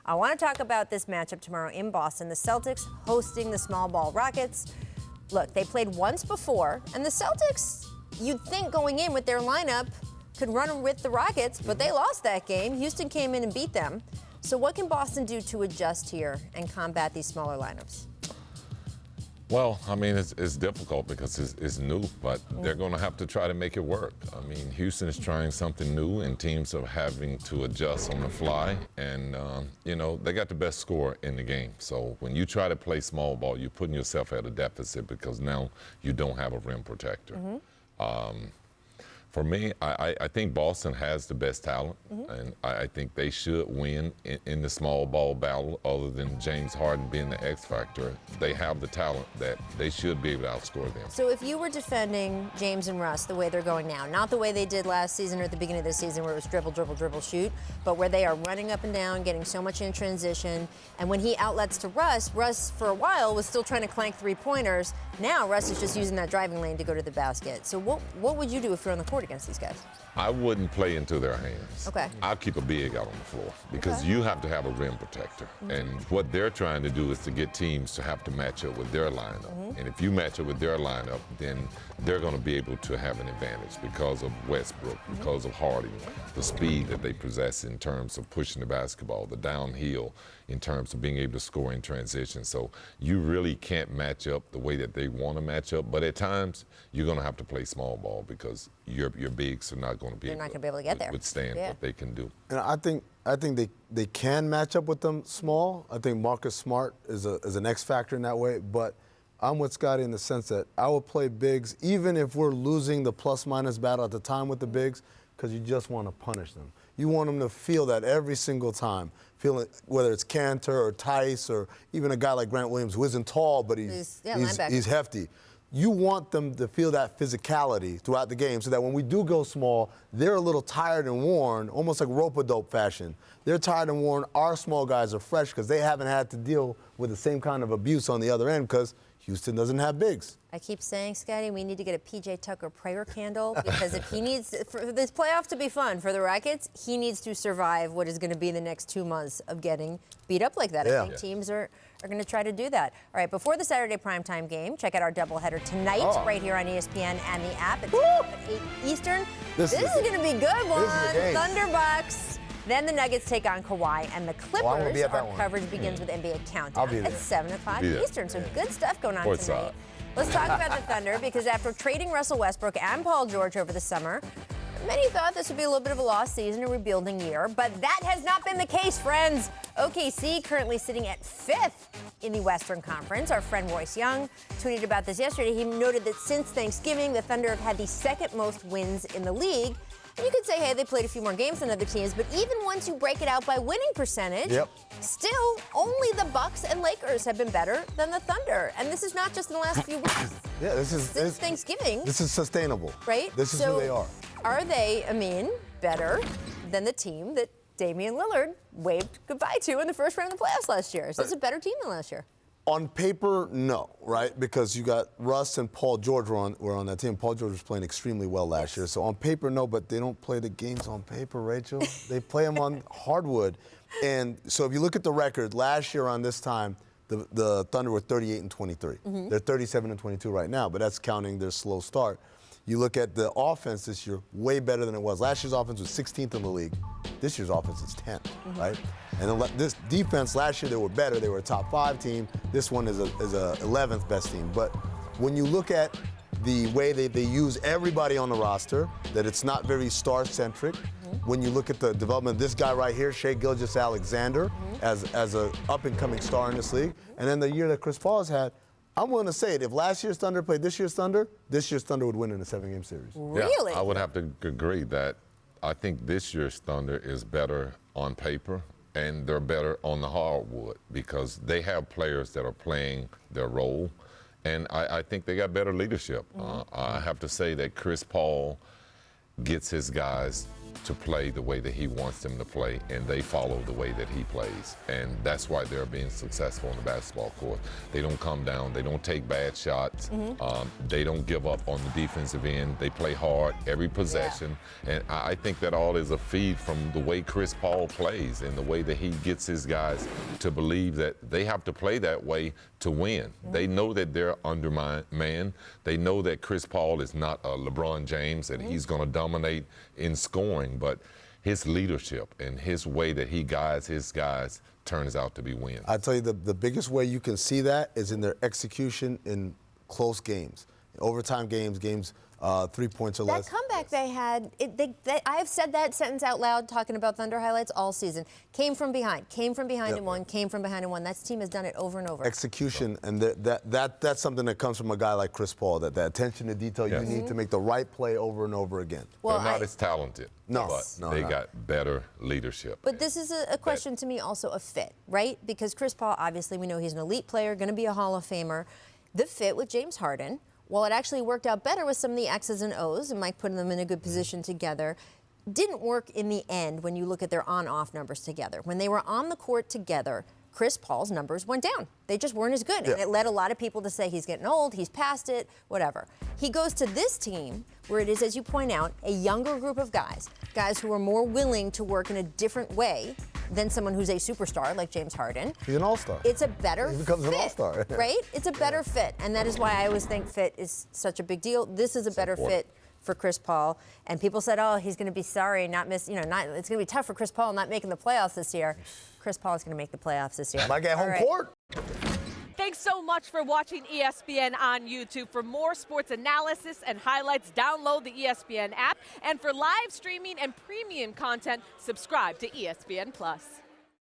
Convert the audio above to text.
I want to talk about this matchup tomorrow in Boston. The Celtics hosting the small ball Rockets. Look, they played once before, and the Celtics, you'd think going in with their lineup, could run with the Rockets, but they lost that game. Houston came in and beat them. So what can Boston do to adjust here and combat these smaller lineups? Well, I mean, it's difficult because it's new, but they're going to have to try to make it work. I mean, Houston is trying something new, and teams are having to adjust on the fly. And, you know, they got the best score in the game. So when you try to play small ball, you're putting yourself at a deficit because now you don't have a rim protector. For me, I think Boston has the best talent, and I think they should win in the small ball battle. Other than James Harden being the X factor, they have the talent that they should be able to outscore them. So if you were defending James and Russ the way they're going now, not the way they did last season or at the beginning of this season where it was dribble, dribble, dribble, shoot, but where they are running up and down, getting so much in transition, and when he outlets to Russ, Russ for a while was still trying to clank three-pointers. Now Russ is just using that driving lane to go to the basket. So what would you do if you're on the court against these guys? I wouldn't play into their hands. Okay. I'll keep a big out on the floor because you have to have a rim protector. And what they're trying to do is to get teams to have to match up with their lineup. And if you match up with their lineup, then they're going to be able to have an advantage because of Westbrook, because of Harden, the speed that they possess in terms of pushing the basketball, the downhill in terms of being able to score in transition. So you really can't match up the way that they want to match up. But at times, you're going to have to play small ball because your bigs are not going to be able to get there. Withstand what they can do. And I think they can match up with them small. I think Marcus Smart is an X factor in that way. But I'm with Scottie in the sense that I will play bigs even if we're losing the plus-minus battle at the time with the bigs because you just want to punish them. You want them to feel that every single time, feel it, whether it's Cantor or Tice or even a guy like Grant Williams who isn't tall but he's hefty. You want them to feel that physicality throughout the game so that when we do go small, they're a little tired and worn, almost like rope-a-dope fashion. They're tired and worn. Our small guys are fresh because they haven't had to deal with the same kind of abuse on the other end because Houston doesn't have bigs. I keep saying, Scottie, we need to get a PJ Tucker prayer candle because if he needs, for this playoff to be fun for the Rockets, he needs to survive what is going to be the next 2 months of getting beat up like that. I think teams are going to try to do that. All right, before the Saturday primetime game, check out our doubleheader tonight right here on ESPN and the app. It's at 8 Eastern. This is going to be a good one. Thunder Bucks. Then the Nuggets take on Kawhi, and the Clippers. Our coverage begins with NBA Countdown at 7 o'clock Eastern. So good stuff going on tonight. Let's talk about the Thunder, because after trading Russell Westbrook and Paul George over the summer, many thought this would be a little bit of a lost season, a rebuilding year, but that has not been the case, friends. OKC currently sitting at 5th in the Western Conference. Our friend Royce Young tweeted about this yesterday. He noted that since Thanksgiving, the Thunder have had the second most wins in the league. And you could say, hey, they played a few more games than other teams, but even once you break it out by winning percentage, still only the Bucks and Lakers have been better than the Thunder. And this is not just in the last few weeks. Since Thanksgiving. This is sustainable. Right? This is who they are. Are they, Amin, better than the team that Damian Lillard waved goodbye to in the first round of the playoffs last year? Is this a better team than last year? On paper, no, right? Because you got Russ and Paul George were on that team. Paul George was playing extremely well last year. So on paper, no, but they don't play the games on paper, Rachel. They play them on hardwood. And so if you look at the record, last year on this time, the Thunder were 38-23. They're 37-22 right now, but that's counting their slow start. You look at the offense this year, way better than it was. Last year's offense was 16th in the league. This year's offense is 10th, right? And this defense, last year they were better. They were a top 5 team. This one is a 11th best team. But when you look at the way they use everybody on the roster, that it's not very star-centric. When you look at the development of this guy right here, Shai Gilgeous-Alexander, as an up-and-coming star in this league, and then the year that Chris Paul has had, I'm willing to say it. If last year's Thunder played this year's Thunder would win in a 7-game series. Really? Yeah, I would have to agree that I think this year's Thunder is better on paper, and they're better on the hardwood because they have players that are playing their role, and I think they got better leadership. I have to say that Chris Paul gets his guys to play the way that he wants them to play, and they follow the way that he plays. And that's why they're being successful on the basketball court. They don't come down. They don't take bad shots. They don't give up on the defensive end. They play hard every possession. And I think that all is a feed from the way Chris Paul plays and the way that he gets his guys to believe that they have to play that way to win. They know that they're undermanned. They know that Chris Paul is not a LeBron James and he's going to dominate in scoring, but his leadership and his way that he guides his guys turns out to be wins. I tell you, the biggest way you can see that is in their execution in close games, overtime games, 3 points or less. That comeback they had, I have said that sentence out loud talking about Thunder highlights all season. Came from behind and won, came from behind and won. That team has done it over and over. Execution, and that's something that comes from a guy like Chris Paul, that attention to detail you need to make the right play over and over again. Well, they're not as talented, but they got better leadership. But this is a question to me also of fit, right? Because Chris Paul, obviously, we know he's an elite player, going to be a Hall of Famer. The fit with James Harden, while it actually worked out better with some of the X's and O's and Mike putting them in a good position together, didn't work in the end when you look at their on-off numbers together. When they were on the court together, Chris Paul's numbers went down. They just weren't as good. And it led a lot of people to say he's getting old, he's past it, whatever. He goes to this team where it is, as you point out, a younger group of guys who are more willing to work in a different way than someone who's a superstar like James Harden. He's an all-star. It's a better fit. He becomes an all-star. Right? It's a better fit. And that is why I always think fit is such a big deal. This is a better fit for Chris Paul. And people said, oh, he's going to be sorry, it's going to be tough for Chris Paul not making the playoffs this year. Chris Paul is going to make the playoffs this year. Might get home court. Thanks so much for watching ESPN on YouTube. For more sports analysis and highlights, download the ESPN app. And for live streaming and premium content, subscribe to ESPN+.